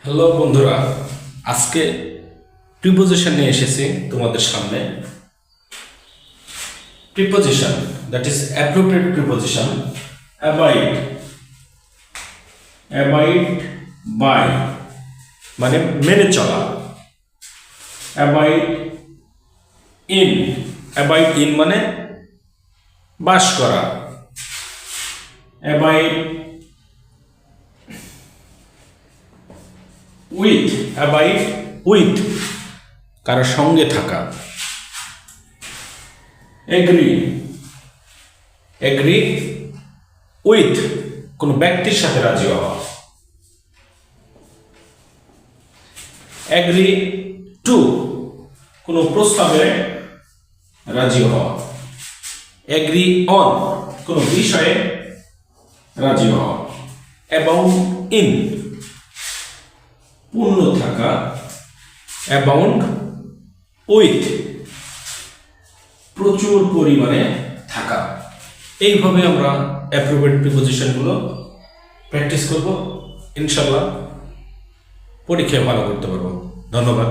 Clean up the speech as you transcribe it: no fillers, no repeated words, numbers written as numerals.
Hello বন্ধুরা, আজকে preposition নিয়ে এসেছি তোমাদের সামনে। Preposition, that is appropriate preposition. Abide, abide by মানে মেনে চলা। অ্যাবাইড ইন, অ্যাবাইড ইন মানে বাস করা। অ্যাবাইড উইথ, অ্যাবাইড উইথ কারোর সঙ্গে থাকা। এগ্রি, এগ্রি উইথ কোনো ব্যক্তির সাথে রাজি হওয়া। এগ্রি টু কোনো প্রস্তাবে রাজি হওয়া। এগ্রি অন কোনো বিষয়ে রাজি হওয়া। অ্যাবাউন্ড ইন পূর্ণ থাকা। অ্যাবাউন্ড উইথ প্রচুর পরিমাণে থাকা। এইভাবে আমরা অ্যাপ্রোপ্রিয়েট প্রিপোজিশনগুলো প্র্যাকটিস করব। ইনশাল্লাহ পরীক্ষায় ভালো করতে পারবো। ধন্যবাদ।